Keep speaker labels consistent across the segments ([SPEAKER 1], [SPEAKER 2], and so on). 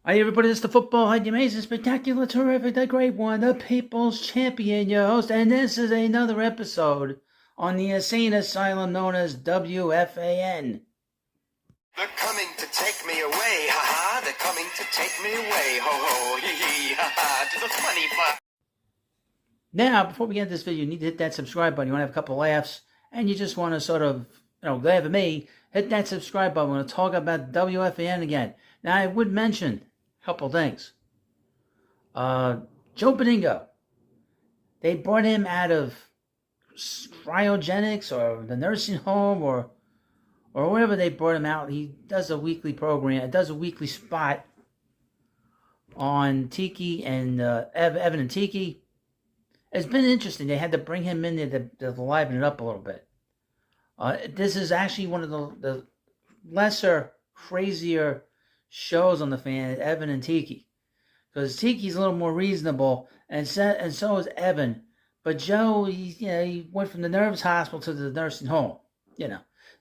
[SPEAKER 1] Hi everybody, this is the football the amazing, spectacular, terrific, the great one, the people's champion, your host, and this is another episode on the insane asylum known as WFAN.
[SPEAKER 2] They're coming to take me away, ha-ha, they're coming to take me away, ho-ho, hee-hee, ha-ha, to the funny farm.
[SPEAKER 1] Now, before we get into this video, you need to hit that subscribe button. You want to have a couple laughs, and you just want to sort of, laugh at me, hit that subscribe button. We're going to talk about WFAN again. Now, I would mention a couple things. Joe Benigno, they brought him out of cryogenics or the nursing home or wherever they brought him out. He does a weekly program, does a weekly spot on Tiki and Evan and Tiki. It's been interesting. They had to bring him in there to liven it up a little bit. This is actually one of the lesser, crazier shows on the fan, Evan and Tiki. Because Tiki's a little more reasonable, and so is Evan. But Joe, he went from the nerves hospital to the nursing home,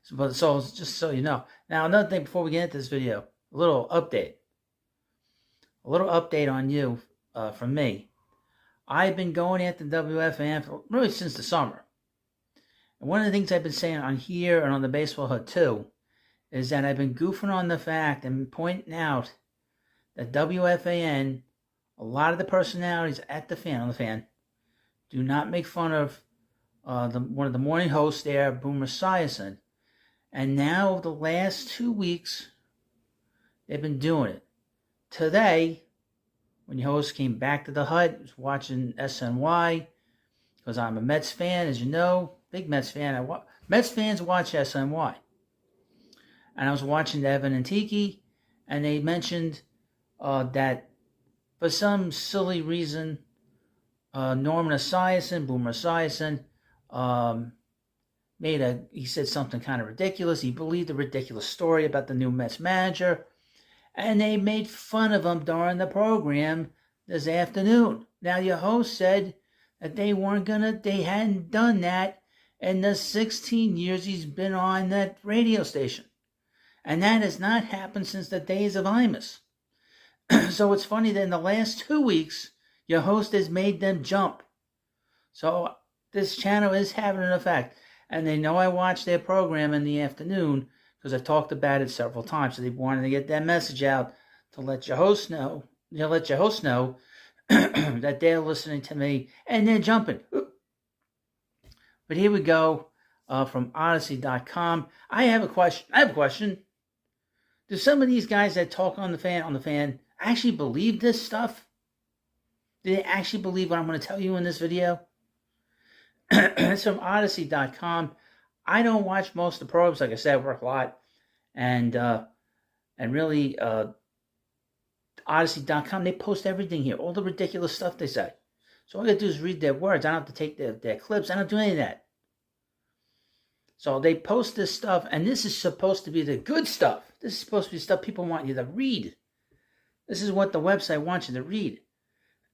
[SPEAKER 1] So just so you know. Now, another thing before we get into this video, a little update on you from me. I've been going at the WFAN really since the summer. And one of the things I've been saying on here and on the Baseball Hut too is that I've been goofing on the fact and pointing out that WFAN, a lot of the personalities on the fan, do not make fun of one of the morning hosts there, Boomer Esiason. And now, the last 2 weeks, they've been doing it. Today, when your host came back to the hut, was watching SNY, because I'm a Mets fan, as you know, big Mets fan. Mets fans watch SNY. And I was watching Evan and Tiki, and they mentioned that for some silly reason, Boomer Esiason, he said something kind of ridiculous. He believed a ridiculous story about the new Mets manager. And they made fun of him during the program this afternoon. Now, your host said that they hadn't done that in the 16 years he's been on that radio station. And that has not happened since the days of Imus. So it's funny that in the last 2 weeks, your host has made them jump. So this channel is having an effect. And they know I watch their program in the afternoon because I've talked about it several times. So they wanted to get that message out to let your host know, that they're listening to me and they're jumping. But here we go from Odyssey.com. I have a question. Do some of these guys that talk on the fan actually believe this stuff? Do they actually believe what I'm going to tell you in this video? It's from Odyssey.com. I don't watch most of the programs. Like I said, I work a lot. And really, Odyssey.com, they post everything here. All the ridiculous stuff they say. So all I got to do is read their words. I don't have to take their clips. I don't do any of that. So they post this stuff, and this is supposed to be the good stuff. This is supposed to be stuff people want you to read. This is what the website wants you to read.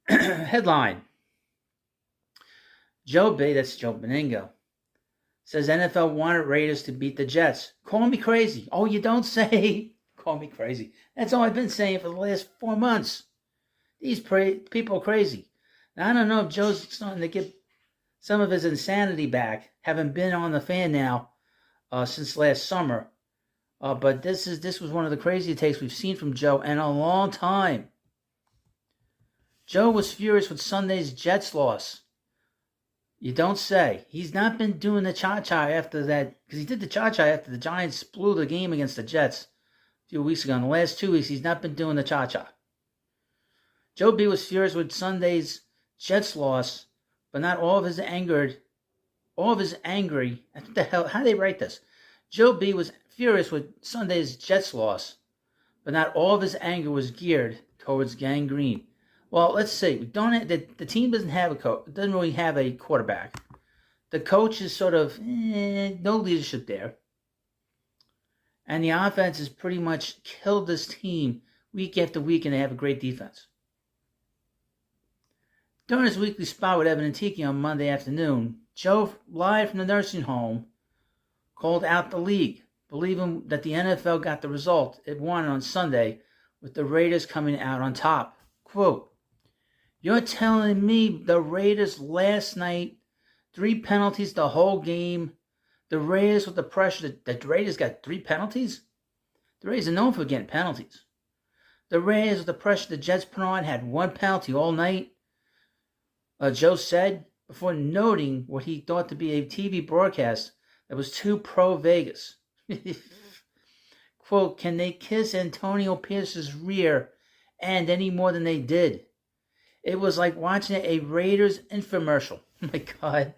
[SPEAKER 1] Headline. That's Joe Beningo, says NFL wanted Raiders to beat the Jets. Call me crazy. Oh, you don't say? Call me crazy. That's all I've been saying for the last 4 months. These people are crazy. Now, I don't know if Joe's starting to get some of his insanity back, having been on the fan now since last summer. But this was one of the craziest takes we've seen from Joe in a long time. Joe was furious with Sunday's Jets loss. You don't say. He's not been doing the cha-cha after that, because he did the cha-cha after the Giants blew the game against the Jets a few weeks ago. In the last 2 weeks, he's not been doing the cha-cha. Joe B was furious with Sunday's Jets loss, but not all of his angry. What the hell? How do they write this? Joe B was furious with Sunday's Jets loss, but not all of his anger was geared towards gangrene. Well, let's see. The team doesn't have doesn't really have a quarterback. The coach is sort of no leadership there, and the offense has pretty much killed this team week after week, and they have a great defense. During his weekly spot with Evan and Tiki on Monday afternoon, Joe, live from the nursing home, called out the league, believing that the NFL got the result it wanted on Sunday with the Raiders coming out on top. Quote, "You're telling me the Raiders last night, 3 penalties the whole game, the Raiders with the pressure, the Raiders got 3 penalties? The Raiders are known for getting penalties. The Raiders with the pressure the Jets put on had 1 penalty all night," Joe said, before noting what he thought to be a TV broadcast that was too pro-Vegas. Quote, "Can they kiss Antonio Pierce's rear end any more than they did? It was like watching a Raiders infomercial." Oh my God.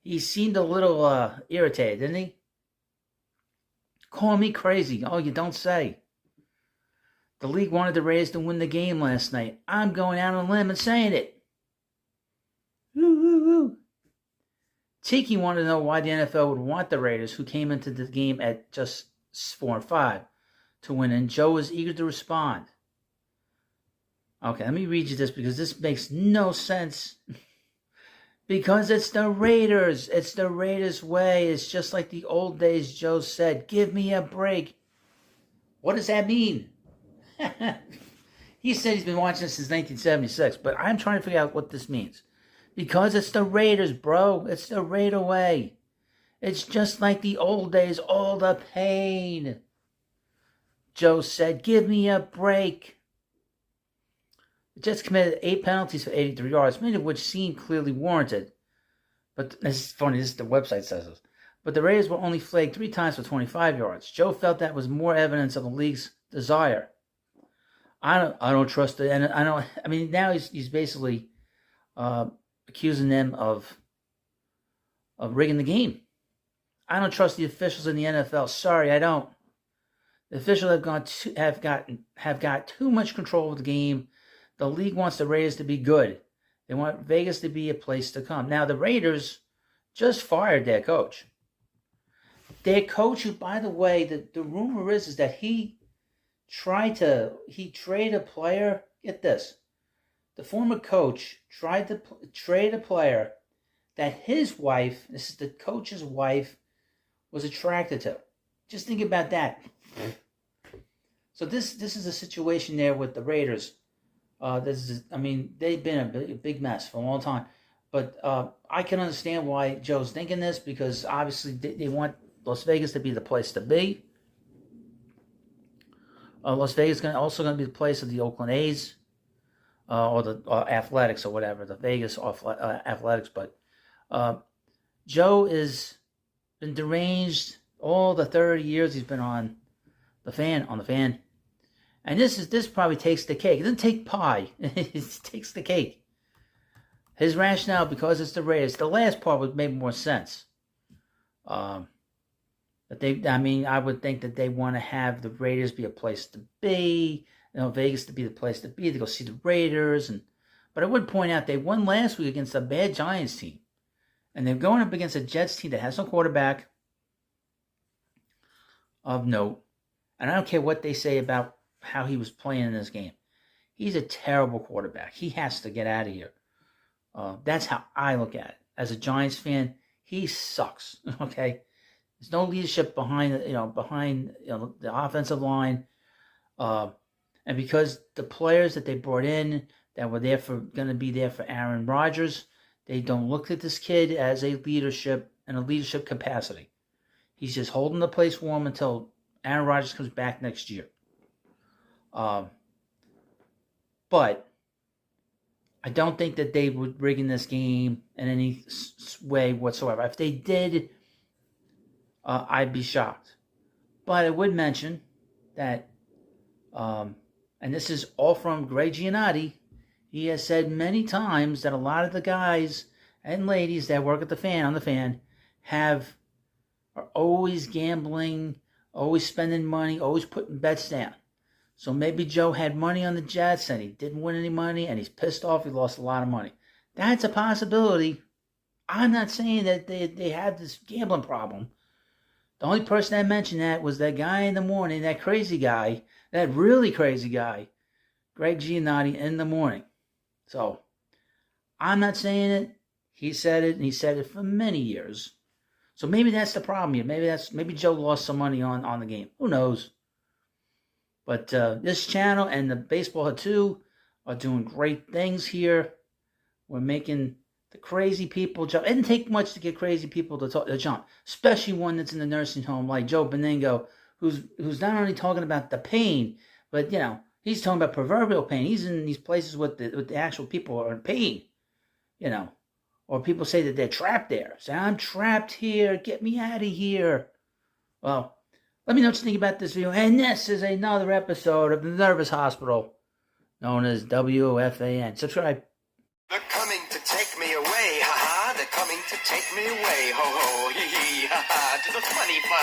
[SPEAKER 1] He seemed a little irritated, didn't he? "Call me crazy. Oh, you don't say. The league wanted the Raiders to win the game last night. I'm going out on a limb and saying it." Woo, woo, woo. Tiki wanted to know why the NFL would want the Raiders, who came into the game at just 4-5, to win, and Joe was eager to respond. Okay, let me read you this because this makes no sense. "Because it's the Raiders. It's the Raiders' way. It's just like the old days," Joe said. "Give me a break." What does that mean? He said he's been watching this since 1976, but I'm trying to figure out what this means. "Because it's the Raiders, bro. It's the Raider way. It's just like the old days, all the pain." Joe said, "Give me a break." The Jets committed 8 penalties for 83 yards, many of which seemed clearly warranted. But this is funny, the website says this. But the Raiders were only flagged 3 times for 25 yards. Joe felt that was more evidence of the league's desire. I don't trust it, and I mean now he's basically accusing them of rigging the game. "I don't trust the officials in the NFL. Sorry, I don't. The officials have got too much control of the game. The league wants the Raiders to be good. They want Vegas to be a place to come." Now, the Raiders just fired their coach. Their coach, who, by the way, the rumor is that he traded a player. Get this. The former coach tried to trade a player that his wife, this is the coach's wife, was attracted to. Just think about that. So this is a situation there with the Raiders. They've been a big mess for a long time. But I can understand why Joe's thinking this, because obviously they want Las Vegas to be the place to be. Las Vegas is also going to be the place of the Oakland A's, or the Athletics or whatever, the Vegas Athletics. But Joe has been deranged all the 30 years he's been on the fan. And this probably takes the cake. It doesn't take pie. It takes the cake. His rationale, because it's the Raiders. The last part would make more sense. I would think that they want to have the Raiders be a place to be. Vegas to be the place to be. To go see the Raiders. But I would point out they won last week against a bad Giants team. And they're going up against a Jets team that has no quarterback of note. And I don't care what they say about how he was playing in this game. He's a terrible quarterback. He has to get out of here. That's how I look at it. As a Giants fan, he sucks. Okay, there's no leadership behind the offensive line, and because the players that they brought in that were going to be there for Aaron Rodgers, they don't look at this kid as a leadership capacity. He's just holding the place warm until Aaron Rodgers comes back next year. But I don't think that they would rig in this game in any way whatsoever. If they did, I'd be shocked. But I would mention that, and this is all from Greg Giannotti, he has said many times that a lot of the guys and ladies that work at the fan, are always gambling, always spending money, always putting bets down. So maybe Joe had money on the Jets and he didn't win any money and he's pissed off he lost a lot of money. That's a possibility. I'm not saying that they have this gambling problem. The only person that mentioned that was that guy in the morning, that crazy guy, that really crazy guy, Greg Giannotti in the morning. So I'm not saying it. He said it, and he said it for many years. So maybe that's the problem here. Maybe Joe lost some money on the game. Who knows? But this channel and the Baseball Hut 2 are doing great things here. We're making the crazy people jump. It didn't take much to get crazy people to jump, especially one that's in the nursing home like Joe Beningo, who's not only talking about the pain, but he's talking about proverbial pain. He's in these places with the actual people are in pain, or people say that they're trapped there. Say, I'm trapped here. Get me out of here. Well, let me know what you think about this video. And this is another episode of the Nervous Hospital, known as WFAN. Subscribe.
[SPEAKER 2] They're coming to take me away, ha ha. They're coming to take me away, ho ho, hee hee, ha ha, to the funny farm.